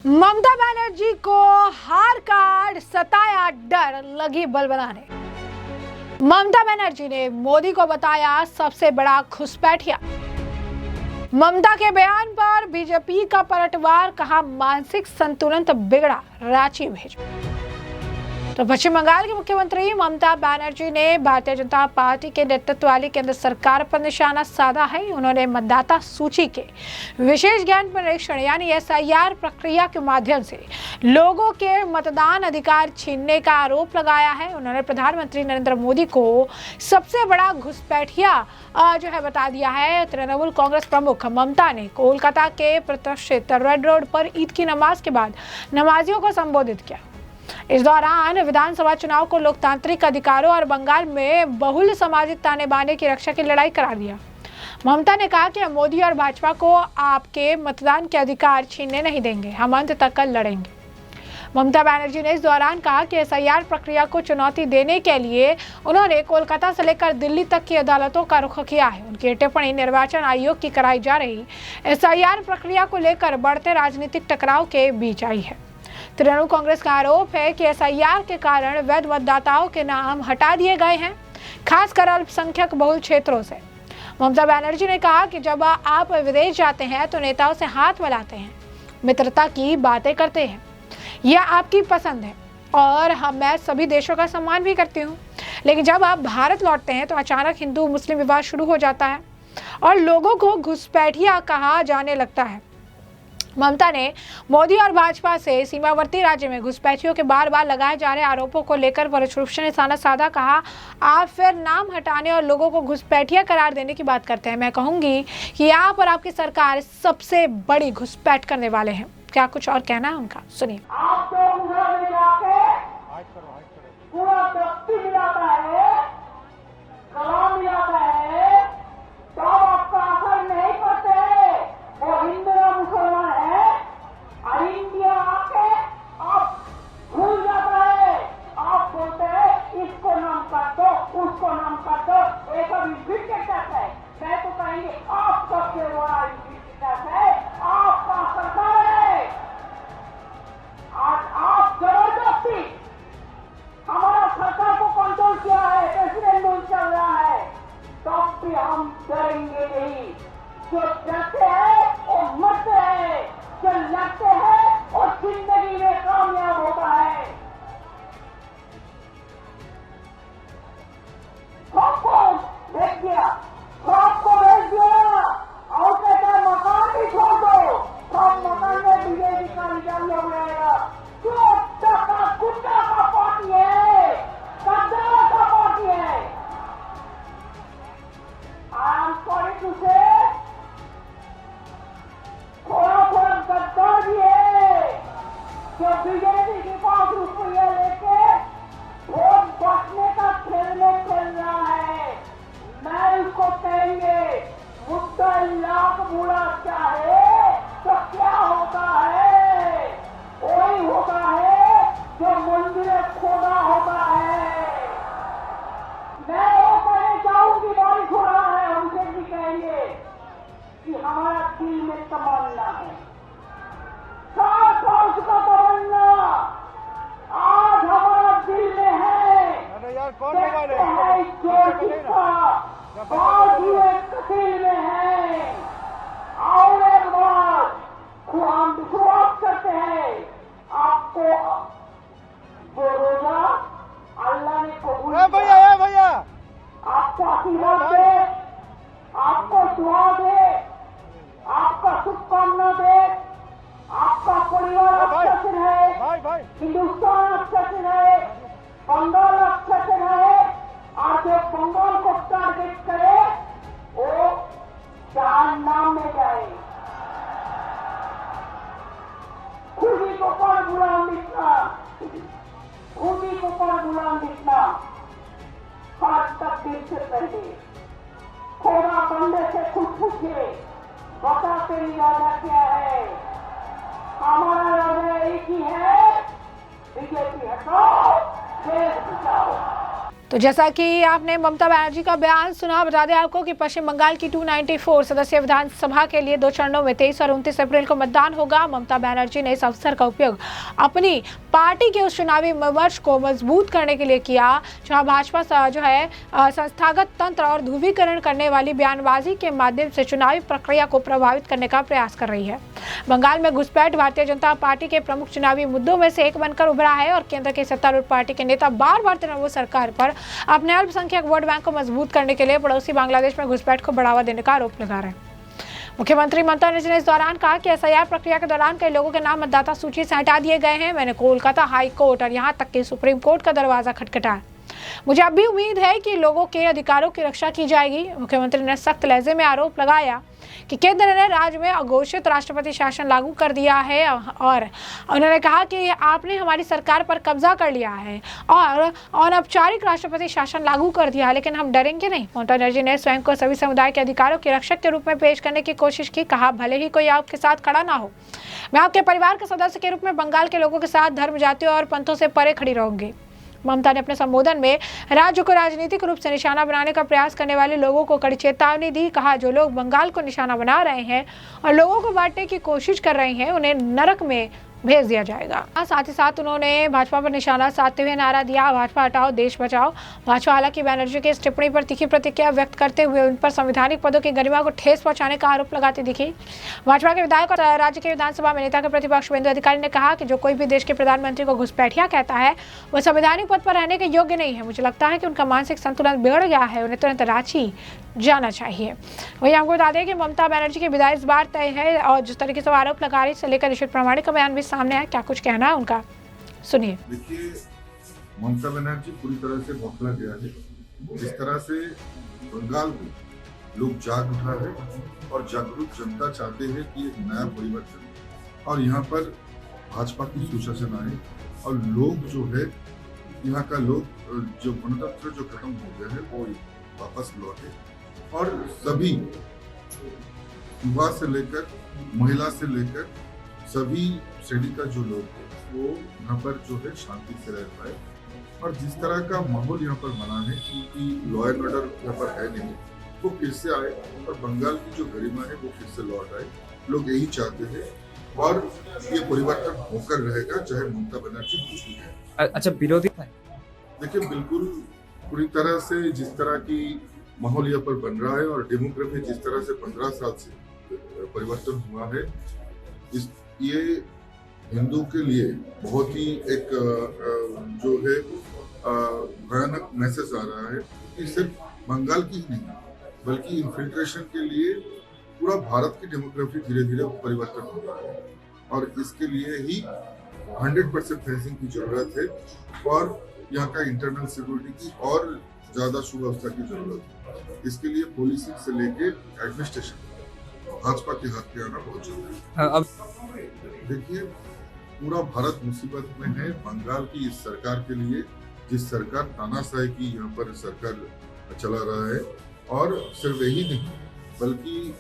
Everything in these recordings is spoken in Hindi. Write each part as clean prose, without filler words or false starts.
ममता बनर्जी को हार का सताया डर, लगी बल बनाने। ममता बनर्जी ने मोदी को बताया सबसे बड़ा घुसपैठिया। ममता के बयान पर बीजेपी का पलटवार, कहा मानसिक संतुलन तो बिगड़ा, रांची भेजो। तो पश्चिम बंगाल की मुख्यमंत्री ममता बनर्जी ने भारतीय जनता पार्टी के नेतृत्व वाली केंद्र सरकार पर निशाना साधा है। उन्होंने मतदाता सूची के विशेष ज्ञान परीक्षण यानी SIR प्रक्रिया के माध्यम से लोगों के मतदान अधिकार छीनने का आरोप लगाया है। उन्होंने प्रधानमंत्री नरेंद्र मोदी को सबसे बड़ा घुसपैठिया बता दिया है। तृणमूल कांग्रेस प्रमुख ममता ने कोलकाता के प्रतिष्ठित रेड रोड पर ईद की नमाज के बाद नमाजियों को संबोधित किया। इस दौरान विधानसभा चुनाव को लोकतांत्रिक अधिकारों और बंगाल में बहुल सामाजिक ताने बाने की रक्षा की लड़ाई करार दिया। ममता ने कहा कि हम मोदी और भाजपा को आपके मतदान के अधिकार छीनने नहीं देंगे, हम अंत तक लड़ेंगे। ममता बनर्जी ने इस दौरान कहा कि SIR प्रक्रिया को चुनौती देने के लिए उन्होंने कोलकाता से लेकर दिल्ली तक की अदालतों का रुख किया है। उनकी टिप्पणी निर्वाचन आयोग की कराई जा रही SIR प्रक्रिया को लेकर बढ़ते राजनीतिक टकराव के बीच आई है। तृणमूल कांग्रेस का आरोप है कि SIR के कारण वैध मतदाताओं के नाम हटा दिए गए हैं, खासकर अल्पसंख्यक बहुल क्षेत्रों से। ममता बनर्जी ने कहा कि जब आप विदेश जाते हैं तो नेताओं से हाथ मिलाते हैं, मित्रता की बातें करते हैं, यह आपकी पसंद है और मैं सभी देशों का सम्मान भी करती हूँ। लेकिन जब आप भारत लौटते हैं तो अचानक हिंदू मुस्लिम विवाद शुरू हो जाता है और लोगों को घुसपैठिया कहा जाने लगता है। ममता ने मोदी और भाजपा से सीमावर्ती राज्य में घुसपैठियों के बार बार लगाए जा रहे आरोपों को लेकर परोक्ष रूप से निशाना साधा। कहा, आप फिर नाम हटाने और लोगों को घुसपैठिया करार देने की बात करते हैं। मैं कहूंगी कि आप और आपकी सरकार सबसे बड़ी घुसपैठ करने वाले हैं। क्या कुछ और कहना है उनका, सुनिए। हम डरेंगे नहीं। जो डरते हैं वो मरते हैं, जो लड़ते हैं वो जिंदगी में कामयाब होता है। सबको भेज दिया, सबको भेज दिया और कहता मकान भी छोड़ दो, सब मकान में बीजेपी का निकाल हो जाएगा। जो टका गुंडा का पार्टी है, गद्दार का पार्टी है। I'm sorry to say, थोड़ा गद्दार भी है जो बीजेपी के पास रुपया लेके वोट बांटने का खेल में खेल रहा है। मैं उसको कहेंगे मुद्दा लाख बुरा चाहे तो क्या होता है, वही होता है जो मंदिर खोदा होता है। मैं वो कहने चाहूंगी, बारिश हो रहा है, हमसे भी कहेंगे कि हमारा दिल में तमन्ना है, 7 वर्ष का तमन्ना आज हमारा दिल में है। देखते हैं जो जिसका बाजुए कतील में है। और एक बार हम विश्वास करते हैं, आपको वो रोजा अल्लाह ने कबूल भैया आपको आशीर्वाद दे, आपको दुआ दे, आपका शुभकामना दे, आपका परिवार अच्छा से रहे, हिंदुस्तान अच्छा से रहे, बंगाल अच्छा से रहे। और जो बंगाल को टारगेट करे वो जहन्नम में जाए। खुदी को पर गुलाम दिखना, खुदी को पर गुलाम दिखना आज तक दिल से पहले खोदा बंदे से खुद पूछे, बता तेरी इरादा क्या है। हमारा इरादा एक ही है, बीजेपी हटाओ, देश बचाओ। तो जैसा कि आपने ममता बनर्जी का बयान सुना, बता दें आपको कि पश्चिम बंगाल की 294 सदस्यीय विधानसभा के लिए 2 चरणों में 23 और 29 अप्रैल को मतदान होगा। ममता बनर्जी ने इस अवसर का उपयोग अपनी पार्टी के उस चुनावी विमर्श को मजबूत करने के लिए किया जहां भाजपा संस्थागत तंत्र और ध्रुवीकरण करने वाली बयानबाजी के माध्यम से चुनावी प्रक्रिया को प्रभावित करने का प्रयास कर रही है। बंगाल में घुसपैठ भारतीय जनता पार्टी के प्रमुख चुनावी मुद्दों में से एक बनकर उभरा है और केंद्र की सत्तारूढ़ पार्टी के नेता बार बार तृणमूल सरकार पर अपने अल्पसंख्यक वोट बैंक को मजबूत करने के लिए पड़ोसी बांग्लादेश में घुसपैठ को बढ़ावा देने का आरोप लगा रहे हैं। मुख्यमंत्री ममता बनर्जी ने इस दौरान कहा कि एसआईआर प्रक्रिया के दौरान कई लोगों के नाम मतदाता सूची से हटा दिए गए हैं। मैंने कोलकाता हाई कोर्ट और यहाँ तक कि सुप्रीम कोर्ट का दरवाजा खटखटाया। मुझे अब भी उम्मीद है कि लोगों के अधिकारों की रक्षा की जाएगी। मुख्यमंत्री ने सख्त लहजे में आरोप लगाया कि केंद्र ने राज्य में अघोषित राष्ट्रपति शासन लागू कर दिया है और उन्होंने कहा कि आपने हमारी सरकार पर कब्जा कर लिया है और अनौपचारिक राष्ट्रपति शासन लागू कर दिया है, लेकिन हम डरेंगे नहीं। ममता बनर्जी ने स्वयं को सभी समुदाय के अधिकारों के रक्षक के रूप में पेश करने की कोशिश की। कहा, भले ही कोई आपके साथ खड़ा ना हो, मैं आपके परिवार के सदस्य के रूप में बंगाल के लोगों के साथ धर्म, जातियों और पंथों से परे खड़ी रहूंगी। ममता ने अपने संबोधन में राज्य को राजनीतिक रूप से निशाना बनाने का प्रयास करने वाले लोगों को कड़ी चेतावनी दी। कहा, जो लोग बंगाल को निशाना बना रहे हैं और लोगों को बांटने की कोशिश कर रहे हैं, उन्हें नरक में भेज दिया जाएगा। साथ ही साथ उन्होंने भाजपा पर निशाना साधते हुए नारा दिया, भाजपा हटाओ देश बचाओ। भाजपा हालांकि बनर्जी की इस टिप्पणी पर तीखी प्रतिक्रिया व्यक्त करते हुए उन पर संवैधानिक पदों की गरिमा को ठेस पहुंचाने का आरोप लगाती दिखी। भाजपा के विधायक और राज्य के विधानसभा में नेता के प्रतिपक्ष शुभेंदु अधिकारी ने कहा कि जो कोई भी देश के प्रधानमंत्री को घुसपैठिया कहता है वह संवैधानिक पद पर रहने के योग्य नहीं है। मुझे लगता है कि उनका मानसिक संतुलन बिगड़ गया है, उन्हें तुरंत रांची जाना चाहिए। वही आपको बता दें कि ममता बनर्जी की विदाई इस बार तय है और जिस तरीके से आरोप लगा रही, से लेकर ऋषि प्रामाणिक का बयान भी सामने आया। क्या कुछ कहना है उनका, सुनिए। देखिए, ममता बनर्जी पूरी तरह से बौखला गया है। जिस तरह से बंगाल में लोग जाग उठा है और जागरूक जनता चाहते हैं कि एक नया परिवर्तन और यहाँ पर भाजपा की सुशासन आए और लोग जो है यहाँ का लोग जो गणतंत्र जो खत्म हो गया है वो वापस लौटे और सभी युवा से लेकर महिला से लेकर सभी श्रेणी का जो लोग है वो यहाँ पर जो है शांति से रह पाए। और जिस तरह का माहौल यहाँ पर बना है क्योंकि लॉ एंड ऑर्डर यहाँ पर है नहीं, वो फिर से आए और बंगाल की जो गरिमा है वो फिर से लौट आए। लोग यही चाहते हैं और ये परिवर्तन होकर रहेगा चाहे ममता बनर्जी कुछ भी है। अच्छा, विरोधी देखिए, बिल्कुल पूरी तरह से जिस तरह की माहौल यहाँ पर बन रहा है और डेमोग्राफी जिस तरह से 15 साल से परिवर्तन हुआ है, ये हिंदू के लिए बहुत ही एक जो है भयानक मैसेज आ रहा है कि सिर्फ बंगाल की ही नहीं बल्कि इन्फिल्ट्रेशन के लिए पूरा भारत की डेमोग्राफी धीरे धीरे परिवर्तन हो रहा है और इसके लिए ही 100% फेंसिंग की जरूरत है और यहाँ का इंटरनल सिक्योरिटी की और ज्यादा सुव्यवस्था की जरूरत है। इसके लिए पुलिसिंग से लेके एडमिनिस्ट्रेशन भाजपा के हाथ में आना बहुत जरूरी है। अब देखिए, पूरा भारत मुसीबत में है। बंगाल की इस सरकार के लिए, जिस सरकार तानाशाही की यहाँ पर सरकार चला रहा है और सिर्फ यही नहीं बल्कि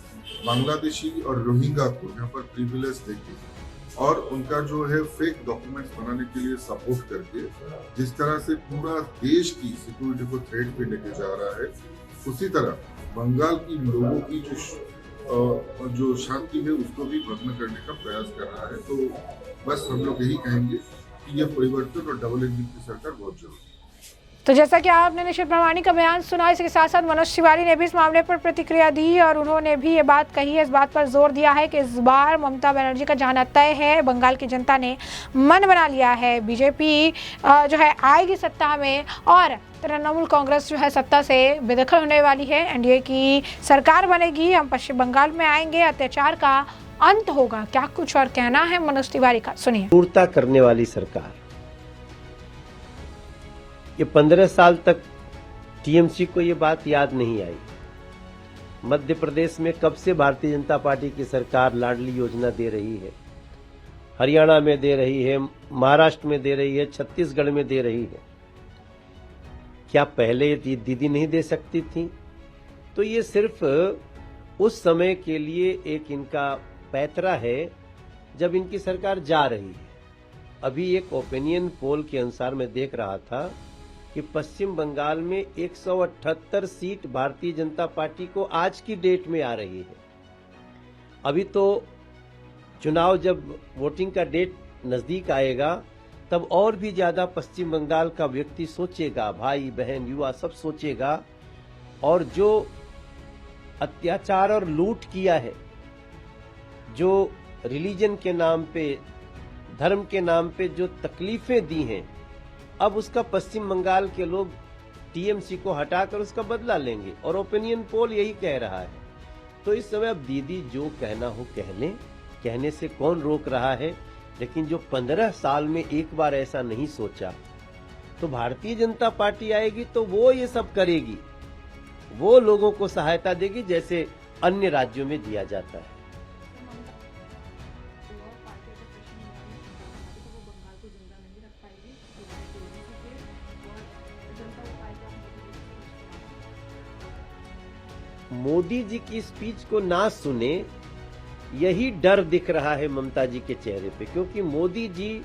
बांग्लादेशी और रोहिंग्या को यहाँ पर प्रिविलेज देके और उनका जो है फेक डॉक्यूमेंट्स बनाने के लिए सपोर्ट करके जिस तरह से पूरा देश की सिक्योरिटी को थ्रेट पे लेके जा रहा है, उसी तरह बंगाल की लोगों की जो शांति है उसको भी भंग करने का प्रयास कर रहा है। तो बस हम लोग यही कहेंगे कि यह परिवर्तन और डबल इंजन की सरकार बहुत जरूरी है। तो जैसा कि आपने निशित प्रामाणिक का बयान सुना, इसके साथ साथ मनोज तिवारी ने भी इस मामले पर प्रतिक्रिया दी और उन्होंने भी ये बात कही है, इस बात पर जोर दिया है कि इस बार ममता बनर्जी का जाना तय है। बंगाल की जनता ने मन बना लिया है, बीजेपी जो है आएगी सत्ता में और तृणमूल कांग्रेस जो है सत्ता से बेदखल होने वाली है। एनडीए की सरकार बनेगी, हम पश्चिम बंगाल में आएंगे, अत्याचार का अंत होगा। क्या कुछ और कहना है मनोज तिवारी का, सुनिए। क्रूरता करने वाली सरकार, ये 15 साल तक टीएमसी को ये बात याद नहीं आई। मध्य प्रदेश में कब से भारतीय जनता पार्टी की सरकार लाडली योजना दे रही है, हरियाणा में दे रही है, महाराष्ट्र में दे रही है, छत्तीसगढ़ में दे रही है। क्या पहले ये दीदी नहीं दे सकती थी? तो ये सिर्फ उस समय के लिए एक इनका पैतरा है जब इनकी सरकार जा रही है। अभी एक ओपिनियन पोल के अनुसार मैं देख रहा था कि कि पश्चिम बंगाल में 178 सीट भारतीय जनता पार्टी को आज की डेट में आ रही है। अभी तो चुनाव जब वोटिंग का डेट नजदीक आएगा तब और भी ज्यादा पश्चिम बंगाल का व्यक्ति सोचेगा, भाई बहन युवा सब सोचेगा, और जो अत्याचार और लूट किया है, जो रिलीजन के नाम पे, धर्म के नाम पे जो तकलीफें दी हैं, अब उसका पश्चिम बंगाल के लोग टीएमसी को हटाकर उसका बदला लेंगे और ओपिनियन पोल यही कह रहा है। तो इस समय अब दीदी जो कहना हो कह लें, कहने से कौन रोक रहा है। लेकिन जो 15 साल में एक बार ऐसा नहीं सोचा, तो भारतीय जनता पार्टी आएगी तो वो ये सब करेगी, वो लोगों को सहायता देगी जैसे अन्य राज्यों में दिया जाता है। मोदी जी की स्पीच को ना सुने, यही डर दिख रहा है ममता जी के चेहरे पे, क्योंकि मोदी जी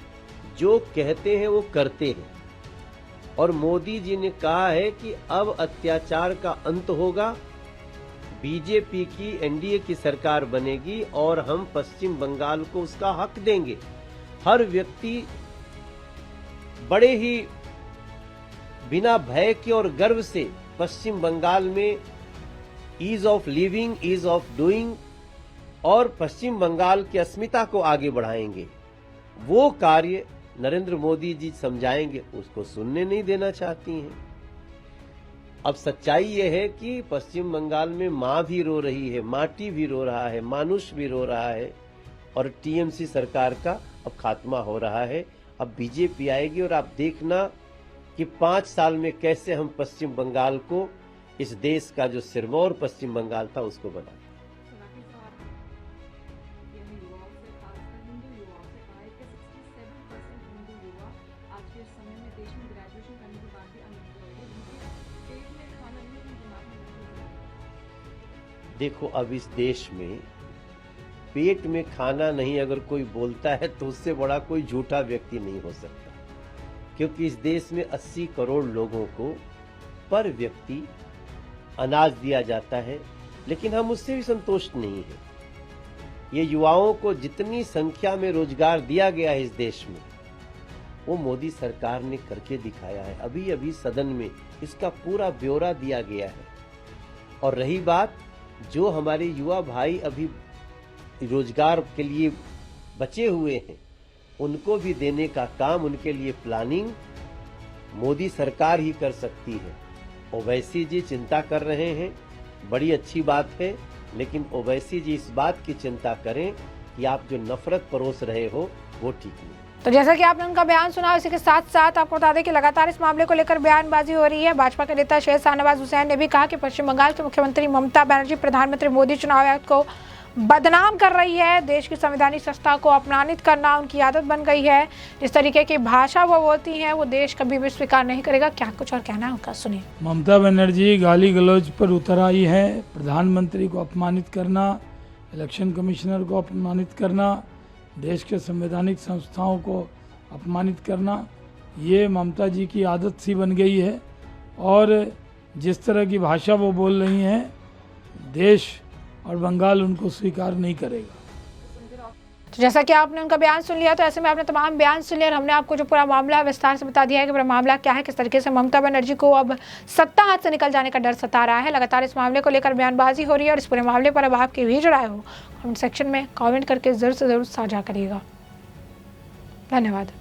जो कहते हैं वो करते हैं। और मोदी जी ने कहा है कि अब अत्याचार का अंत होगा, बीजेपी की एनडीए की सरकार बनेगी और हम पश्चिम बंगाल को उसका हक देंगे। हर व्यक्ति बड़े ही बिना भय के और गर्व से पश्चिम बंगाल में ease of living, ease of doing और पश्चिम बंगाल की अस्मिता को आगे बढ़ाएंगे। वो कार्य नरेंद्र मोदी जी समझाएंगे, उसको सुनने नहीं देना चाहती हैं। अब सच्चाई ये है कि पश्चिम बंगाल में मां भी रो रही है, माटी भी रो रहा है, मानुष भी रो रहा है और टीएमसी सरकार का अब खात्मा हो रहा है। अब बीजेपी आएगी और आप देखना कि 5 साल में कैसे हम पश्चिम बंगाल को, इस देश का जो सिरमौर पश्चिम बंगाल था, उसको बना। देखो, अब इस देश में पेट में खाना नहीं अगर कोई बोलता है तो उससे बड़ा कोई झूठा व्यक्ति नहीं हो सकता, क्योंकि इस देश में 80 करोड़ लोगों को पर व्यक्ति अनाज दिया जाता है, लेकिन हम उससे भी संतुष्ट नहीं हैं। ये युवाओं को जितनी संख्या में रोजगार दिया गया है इस देश में, वो मोदी सरकार ने करके दिखाया है। अभी अभी सदन में इसका पूरा ब्यौरा दिया गया है। और रही बात, जो हमारे युवा भाई अभी रोजगार के लिए बचे हुए हैं, उनको भी देने का काम, उनके लिए प्लानिंग मोदी सरकार ही कर सकती है। ओवैसी जी चिंता कर रहे हैं, बड़ी अच्छी बात है, लेकिन ओवैसी जी इस बात की चिंता करें कि आप जो नफरत परोस रहे हो वो ठीक नहीं। तो जैसा कि आपने उनका बयान सुना, इसी के साथ साथ आपको बता दें कि लगातार इस मामले को लेकर बयानबाजी हो रही है। भाजपा के नेता शेख शाहनवाज हुसैन ने भी कहा कि पश्चिम बंगाल के मुख्यमंत्री ममता बनर्जी प्रधानमंत्री मोदी चुनाव आयोग को बदनाम कर रही है। देश की संवैधानिक संस्था को अपमानित करना उनकी आदत बन गई है। जिस तरीके की भाषा वो बोलती हैं वो देश कभी भी स्वीकार नहीं करेगा। क्या कुछ और कहना है उनका, सुनिए। ममता बनर्जी गाली गलौज पर उतर आई है। प्रधानमंत्री को अपमानित करना, इलेक्शन कमिश्नर को अपमानित करना, देश के संवैधानिक संस्थाओं को अपमानित करना, ये ममता जी की आदत सी बन गई है। और जिस तरह की भाषा वो बोल रही हैं, देश और बंगाल उनको स्वीकार नहीं करेगा। तो जैसा कि आपने उनका बयान सुन लिया, तो ऐसे में आपने तमाम बयान सुन लिया और हमने आपको जो पूरा मामला है विस्तार से बता दिया है कि पूरा मामला क्या है, किस तरीके से ममता बनर्जी को अब सत्ता हाथ से निकल जाने का डर सता रहा है। लगातार इस मामले को लेकर बयानबाजी हो रही है और इस पूरे मामले पर अब आपकी भी राय हो कमेंट सेक्शन में कमेंट करके जरूर से जरूर साझा करिएगा। धन्यवाद।